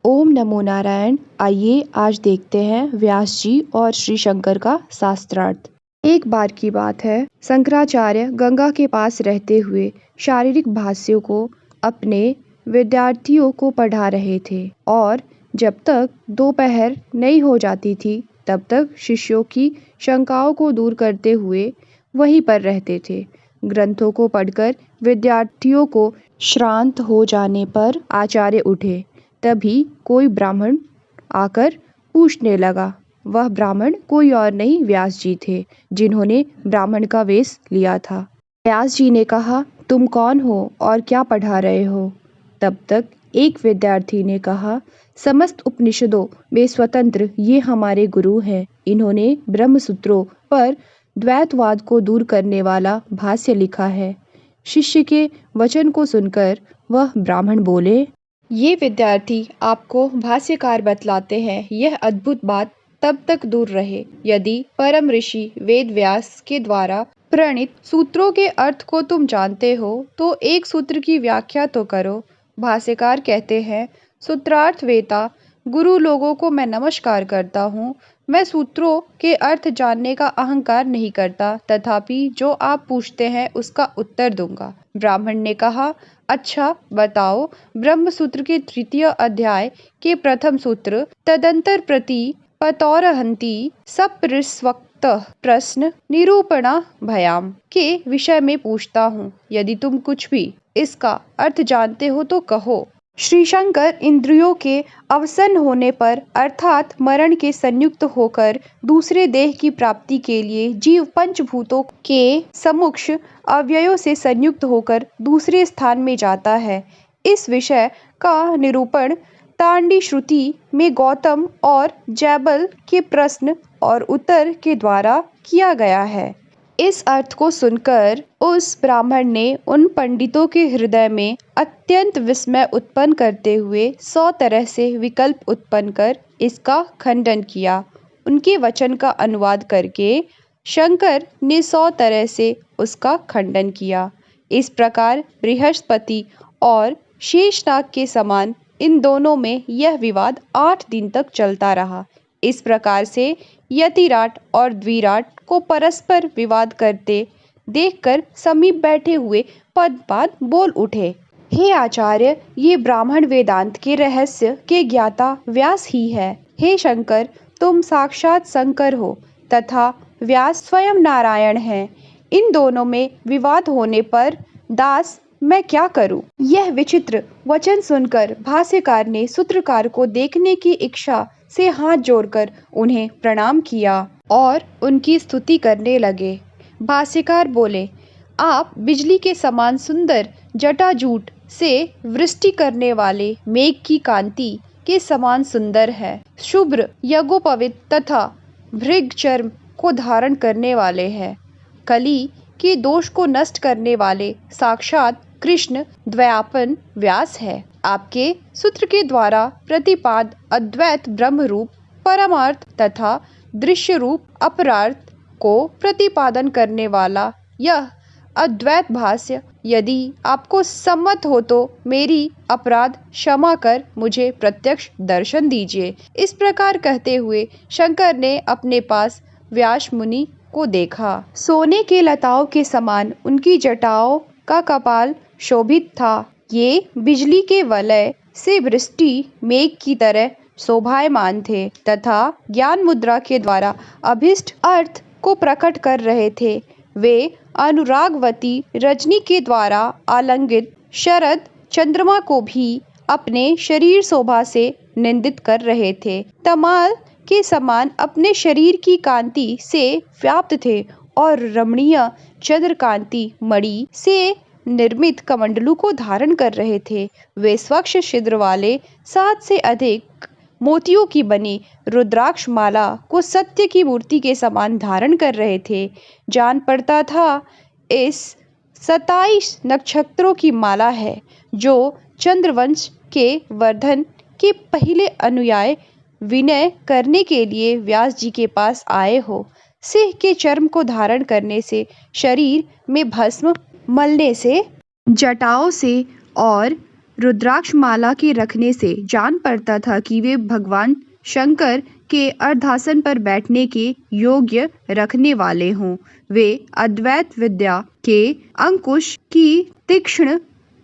ओम नमो नारायण। आइए आज देखते हैं व्यास जी और श्री शंकर का शास्त्रार्थ। एक बार की बात है, शंकराचार्य गंगा के पास रहते हुए शारीरिक भाष्यों को अपने विद्यार्थियों को पढ़ा रहे थे और जब तक दोपहर नहीं हो जाती थी तब तक शिष्यों की शंकाओं को दूर करते हुए वहीं पर रहते थे। ग्रंथों को पढ़कर विद्यार्थियों को श्रांत हो जाने पर आचार्य उठे। तभी कोई ब्राह्मण आकर पूछने लगा। वह ब्राह्मण कोई और नहीं व्यास जी थे, जिन्होंने ब्राह्मण का वेश लिया था। व्यास जी ने कहा, तुम कौन हो और क्या पढ़ा रहे हो? तब तक एक विद्यार्थी ने कहा, समस्त उपनिषदों में स्वतंत्र ये हमारे गुरु हैं। इन्होंने ब्रह्मसूत्रों पर द्वैतवाद को दूर करने वाला भाष्य लिखा है। शिष्य के वचन को सुनकर वह ब्राह्मण बोले, ये विद्यार्थी आपको भाष्यकार बतलाते हैं, यह अद्भुत बात तब तक दूर रहे यदि परम ऋषि वेद व्यास के द्वारा प्रणीत सूत्रों के अर्थ को तुम जानते हो तो एक सूत्र की व्याख्या तो करो। भाष्यकार कहते हैं, सूत्रार्थ वेता गुरु लोगों को मैं नमस्कार करता हूँ। मैं सूत्रों के अर्थ जानने का अहंकार नहीं करता, तथापि जो आप पूछते हैं उसका उत्तर दूंगा। ब्राह्मण ने कहा, अच्छा बताओ, ब्रह्मसूत्र के तृतीय अध्याय के प्रथम सूत्र तदंतर प्रति पतौरहंति सपरिस्वक्तः प्रश्न निरूपणा भयाम के विषय में पूछता हूँ। यदि तुम कुछ भी इसका अर्थ जानते हो तो कहो। श्री शंकर इंद्रियों के अवसन होने पर अर्थात मरण के संयुक्त होकर दूसरे देह की प्राप्ति के लिए जीव पंचभूतों के सम्मुख अवयवों से संयुक्त होकर दूसरे स्थान में जाता है। इस विषय का निरूपण तांडी श्रुति में गौतम और जैबल के प्रश्न और उत्तर के द्वारा किया गया है। इस अर्थ को सुनकर उस ब्राह्मण ने उन पंडितों के हृदय में अत्यंत विस्मय उत्पन्न करते हुए 100 तरह से विकल्प उत्पन्न कर इसका खंडन किया। उनके वचन का अनुवाद करके शंकर ने 100 तरह से उसका खंडन किया। इस प्रकार बृहस्पति और शेषनाग के समान इन दोनों में यह विवाद 8 दिन तक चलता रहा। इस प्रकार से यतिराट और द्विराट को परस्पर विवाद करते देखकर समीप बैठे हुए पद्मपाद बोल उठे, हे आचार्य, ये ब्राह्मण वेदांत के रहस्य के ज्ञाता व्यास ही है। हे शंकर, तुम साक्षात शंकर हो तथा व्यास स्वयं नारायण हैं। इन दोनों में विवाद होने पर दास मैं क्या करूं? यह विचित्र वचन सुनकर भाष्यकार ने सूत्रकार को देखने की इच्छा से हाथ जोड़कर उन्हें प्रणाम किया और उनकी स्तुति करने लगे। भाष्यकार बोले, आप बिजली के समान सुंदर जटाजूट से वृष्टि करने वाले मेघ की कांति के समान सुंदर है। शुभ्र यज्ञोपवीत तथा भृग चर्म को धारण करने वाले हैं। कली के दोष को नष्ट करने वाले साक्षात कृष्ण द्वैपायन व्यास है। आपके सूत्र के द्वारा प्रतिपाद अद्वैत ब्रह्म रूप परमार्थ तथा दृश्य रूप अपरार्थ को प्रतिपादन करने वाला यह अद्वैत भाष्य यदि आपको सम्मत हो तो मेरी अपराध क्षमा कर मुझे प्रत्यक्ष दर्शन दीजिए। इस प्रकार कहते हुए शंकर ने अपने पास व्यास मुनि को देखा। सोने के लताओं के समान उनकी जटाओं का कपाल शोभित था। ये बिजली के वलय से वृष्टि मेघ की तरह शोभायमान थे तथा ज्ञान मुद्रा के द्वारा अभीष्ट अर्थ को प्रकट कर रहे थे। वे अनुरागवती रजनी के द्वारा आलंगित शरद चंद्रमा को भी अपने शरीर शोभा से निंदित कर रहे थे। तमाल के समान अपने शरीर की कांति से व्याप्त थे और रमणीय चंद्रकांति मणि से निर्मित कमंडलू को धारण कर रहे थे। वे स्वच्छ छिद्र वाले 7 से अधिक मोतियों की बनी रुद्राक्ष माला को सत्य की मूर्ति के समान धारण कर रहे थे। जान पड़ता था इस 27 नक्षत्रों की माला है जो चंद्रवंश के वर्धन के पहले अनुयायी विनय करने के लिए व्यास जी के पास आए हो। सिंह के चर्म को धारण करने से, शरीर में भस्म मलने से, जटाओं से और रुद्राक्ष माला के रखने से जान पड़ता था कि वे भगवान शंकर के अर्धासन पर बैठने के योग्य रखने वाले हों। वे अद्वैत विद्या के अंकुश की तीक्ष्ण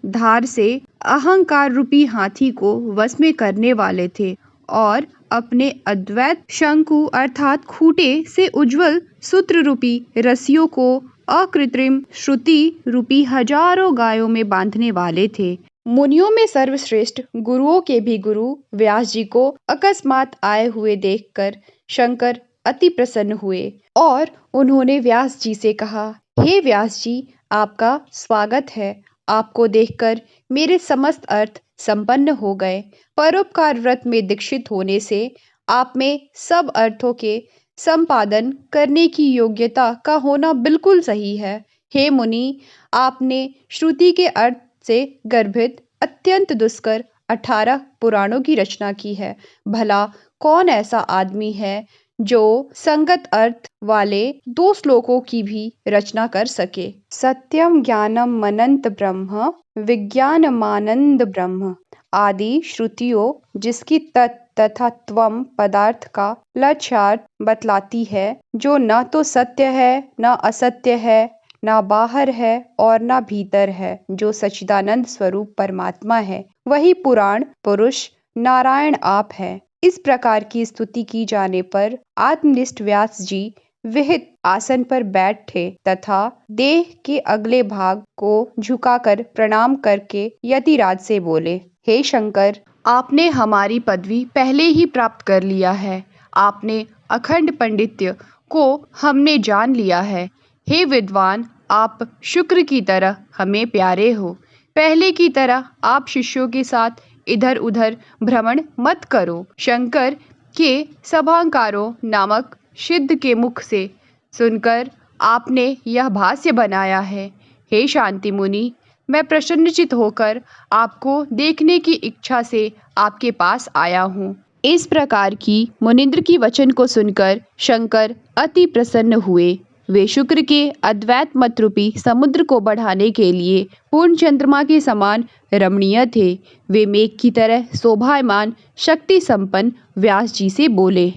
धार से अहंकार रूपी हाथी को वश में करने वाले थे और अपने अद्वैत शंकु अर्थात खूंटे से उज्जवल सूत्र रूपी रस्सियों को अकृत्रिम श्रुति रूपी हजारों गायों में बांधने वाले थे। मुनियों में सर्वश्रेष्ठ गुरुओं के भी गुरु व्यास जी को अकस्मात आए हुए देखकर शंकर अति प्रसन्न हुए और उन्होंने व्यास जी से कहा, हे व्यास जी, आपका स्वागत है। आपको देखकर मेरे समस्त अर्थ संपन्न हो गए। परोपकार व्रत में दीक्षित होने से आप में सब अर्थों के संपादन करने की योग्यता का होना बिल्कुल सही है। हे मुनि, आपने श्रुति के अर्थ से गर्भित अत्यंत दुष्कर 18 पुराणों की रचना की है। भला कौन ऐसा आदमी है जो संगत अर्थ वाले 2 श्लोकों की भी रचना कर सके। सत्यम ज्ञानम मनंत ब्रह्म विज्ञानमानंद ब्रह्म आदि श्रुतियों जिसकी तत् तथा त्वम पदार्थ का लक्ष्यार्थ बतलाती है, जो न तो सत्य है, न असत्य है, न बाहर है और न भीतर है, जो सच्चिदानंद स्वरूप परमात्मा है, वही पुराण पुरुष नारायण आप है। इस प्रकार की स्तुति की जाने पर आत्मनिष्ठ व्यास जी विहित आसन पर बैठे तथा देह के अगले भाग को झुकाकर प्रणाम करके यतिराज से बोले, हे शंकर, आपने हमारी पदवी पहले ही प्राप्त कर लिया है। आपने अखंड पांडित्य को हमने जान लिया है। हे विद्वान, आप शुक्र की तरह हमें प्यारे हो। पहले की तरह आप शिष्यों के साथ इधर उधर भ्रमण मत करो। शंकर के सभांकारों नामक सिद्ध के मुख से सुनकर आपने यह भाष्य बनाया है। हे शांति मुनि, मैं प्रसन्नचित होकर आपको देखने की इच्छा से आपके पास आया हूँ। इस प्रकार की मुनिंद्र की वचन को सुनकर शंकर अति प्रसन्न हुए। वे शुक्र के अद्वैत मत रूपी समुद्र को बढ़ाने के लिए पूर्ण चंद्रमा के समान रमणीय थे। वे मेघ की तरह शोभायमान शक्ति संपन्न व्यास जी से बोले,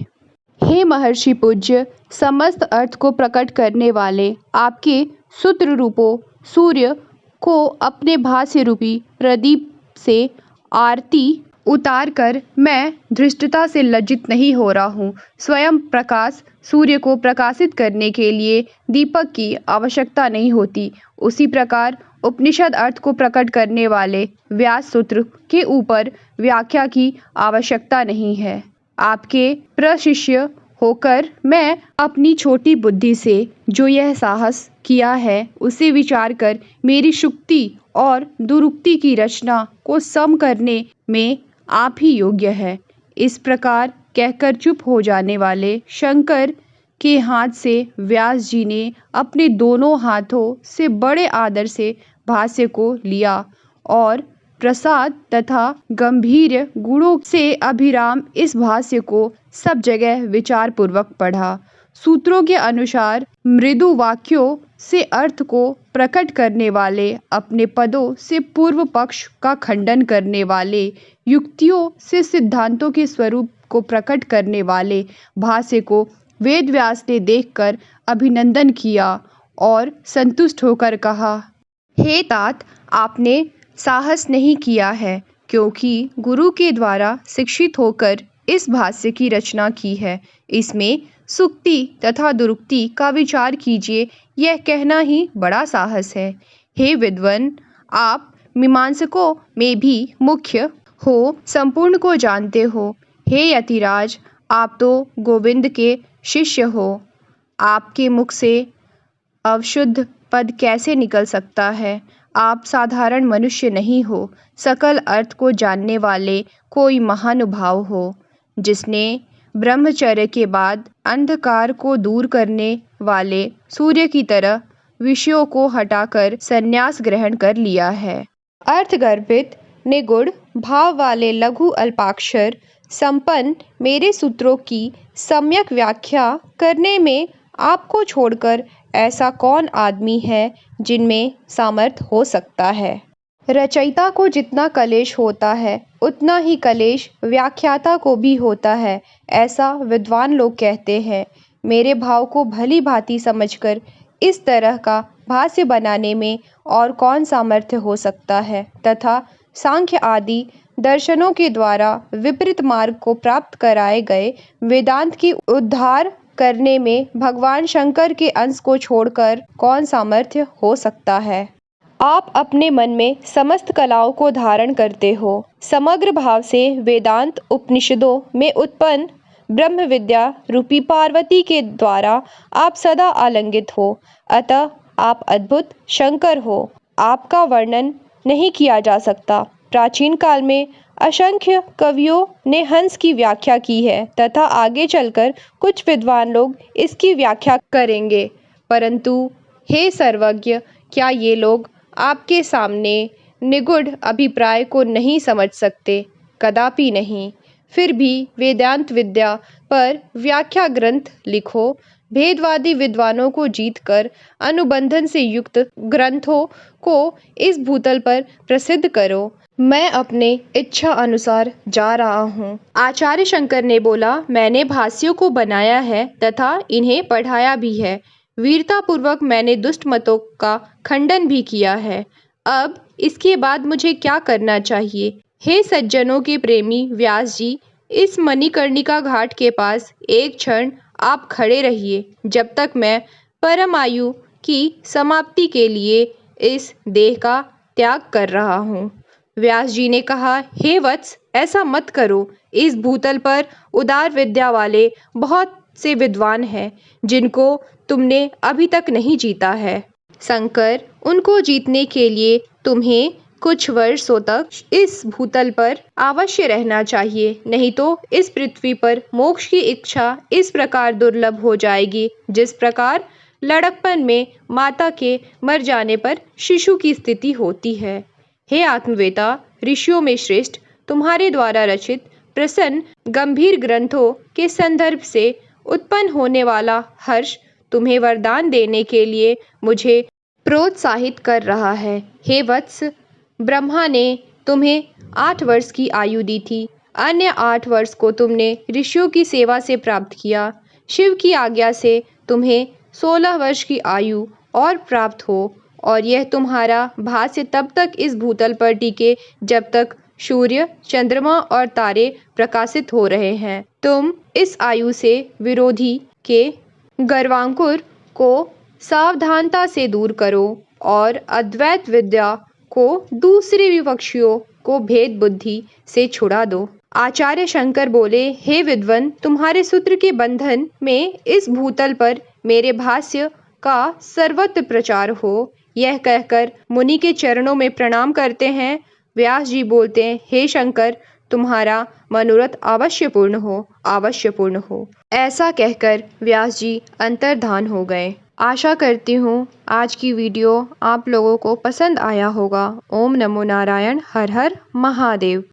हे महर्षि पूज्य, समस्त अर्थ को प्रकट करने वाले आपके सूत्र रूपों सूर्य को अपने भाष्य रूपी प्रदीप से आरती उतार कर मैं धृष्टता से लज्जित नहीं हो रहा हूँ। स्वयं प्रकाश सूर्य को प्रकाशित करने के लिए दीपक की आवश्यकता नहीं होती। उसी प्रकार उपनिषद अर्थ को प्रकट करने वाले व्यास सूत्र के ऊपर व्याख्या की आवश्यकता नहीं है। आपके प्रशिष्य होकर मैं अपनी छोटी बुद्धि से जो यह साहस किया है उसे विचार कर मेरी शुक्ति और दुरुक्ति की रचना को सम करने में आप ही योग्य है। इस प्रकार कहकर चुप हो जाने वाले शंकर के हाथ से व्यास जी ने अपने दोनों हाथों से बड़े आदर से भाष्य को लिया और प्रसाद तथा गंभीर गुणों से अभिराम इस भाष्य को सब जगह विचार पूर्वक पढ़ा। सूत्रों के अनुसार मृदु वाक्यों से अर्थ को प्रकट करने वाले, अपने पदों से पूर्व पक्ष का खंडन करने वाले, युक्तियों से सिद्धांतों के स्वरूप को प्रकट करने वाले भाष्य को वेद व्यास ने देखकर अभिनंदन किया और संतुष्ट होकर कहा, हे तात, आपने साहस नहीं किया है, क्योंकि गुरु के द्वारा शिक्षित होकर इस भाष्य की रचना की है। इसमें सुक्ति तथा दुरुक्ति का विचार कीजिए, यह कहना ही बड़ा साहस है। हे विद्वन, आप मीमांसकों में भी मुख्य हो, संपूर्ण को जानते हो। हे यतिराज, आप तो गोविंद के शिष्य हो। आपके मुख से अवशुद्ध पद कैसे निकल सकता है? आप साधारण मनुष्य नहीं हो, सकल अर्थ को जानने वाले कोई महानुभाव हो, जिसने ब्रह्मचर्य के बाद अंधकार को दूर करने वाले सूर्य की तरह विषयों को हटाकर संन्यास ग्रहण कर लिया है। अर्थगर्भित निगूढ़ भाव वाले लघु अल्पाक्षर संपन्न मेरे सूत्रों की सम्यक व्याख्या करने में आपको छोड़कर ऐसा कौन आदमी है जिनमें सामर्थ्य हो सकता है? रचयिता को जितना कलेश होता है उतना ही कलेश व्याख्याता को भी होता है, ऐसा विद्वान लोग कहते हैं। मेरे भाव को भली भांति समझकर इस तरह का भाष्य बनाने में और कौन सामर्थ्य हो सकता है तथा सांख्य आदि दर्शनों के द्वारा विपरीत मार्ग को प्राप्त कराए गए वेदांत की उद्धार करने में भगवान शंकर के अंश को छोड़कर कौन सामर्थ्य हो सकता है। आप अपने मन में समस्त कलाओं को धारण करते हो। समग्र भाव से वेदांत उपनिषदों में उत्पन्न ब्रह्म विद्या रूपी पार्वती के द्वारा आप सदा आलिंगित हो, अतः आप अद्भुत शंकर हो। आपका वर्णन नहीं किया जा सकता। प्राचीन काल में असंख्य कवियों ने हंस की व्याख्या की है तथा आगे चलकर कुछ विद्वान लोग इसकी व्याख्या करेंगे, परंतु हे सर्वज्ञ, क्या ये लोग आपके सामने निगूढ़ अभिप्राय को नहीं समझ सकते? कदापि नहीं। फिर भी वेदांत विद्या पर व्याख्या ग्रंथ लिखो, भेदवादी विद्वानों को जीतकर अनुबंधन से युक्त ग्रंथों को इस भूतल पर प्रसिद्ध करो। मैं अपने इच्छा अनुसार जा रहा हूँ। आचार्य शंकर ने बोला, मैंने भाष्यों को बनाया है तथा इन्हें पढ़ाया भी है। वीरतापूर्वक मैंने दुष्ट मतों का खंडन भी किया है। अब इसके बाद मुझे क्या करना चाहिए? हे सज्जनों के प्रेमी व्यास जी, इस मणिकर्णिका घाट के पास एक क्षण आप खड़े रहिए, जब तक मैं परम आयु की समाप्ति के लिए इस देह का त्याग कर रहा हूँ। व्यास जी ने कहा, हे वत्स, ऐसा मत करो। इस भूतल पर उदार विद्या वाले बहुत से विद्वान हैं जिनको तुमने अभी तक नहीं जीता है। शंकर, उनको जीतने के लिए तुम्हें कुछ वर्षों तक इस भूतल पर अवश्य रहना चाहिए, नहीं तो इस पृथ्वी पर मोक्ष की इच्छा इस प्रकार दुर्लभ हो जाएगी जिस प्रकार लड़कपन में माता के मर जाने पर शिशु की स्थिति होती है। हे आत्मवेता, ऋषियों में श्रेष्ठ, तुम्हारे द्वारा रचित प्रसन्न गंभीर ग्रंथों के संदर्भ से उत्पन्न होने वाला हर्ष तुम्हें वरदान देने के लिए मुझे प्रोत्साहित कर रहा है। हे वत्स, ब्रह्मा ने तुम्हें 8 वर्ष की आयु दी थी। अन्य 8 वर्ष को तुमने ऋषियों की सेवा से प्राप्त किया। शिव की आज्ञा से तुम्हें 16 वर्ष की आयु और प्राप्त हो, और यह तुम्हारा भाष्य तब तक इस भूतल पर टिके जब तक सूर्य, चंद्रमा और तारे प्रकाशित हो रहे हैं। तुम इस आयु से विरोधी के गर्वांकुर को सावधानता से दूर करो और अद्वैत विद्या को दूसरे विपक्षियों को भेद बुद्धि से छुड़ा दो। आचार्य शंकर बोले, हे विद्वन, तुम्हारे सूत्र के बंधन में इस भूतल पर मेरे भाष्य का सर्वत्र प्रचार हो। यह कहकर मुनि के चरणों में प्रणाम करते हैं। व्यास जी बोलते हैं, हे शंकर, तुम्हारा मनोरथ अवश्य पूर्ण हो, अवश्य पूर्ण हो। ऐसा कहकर व्यास जी अंतर्धान हो गए। आशा करती हूँ आज की वीडियो आप लोगों को पसंद आया होगा। ओम नमो नारायण। हर हर महादेव।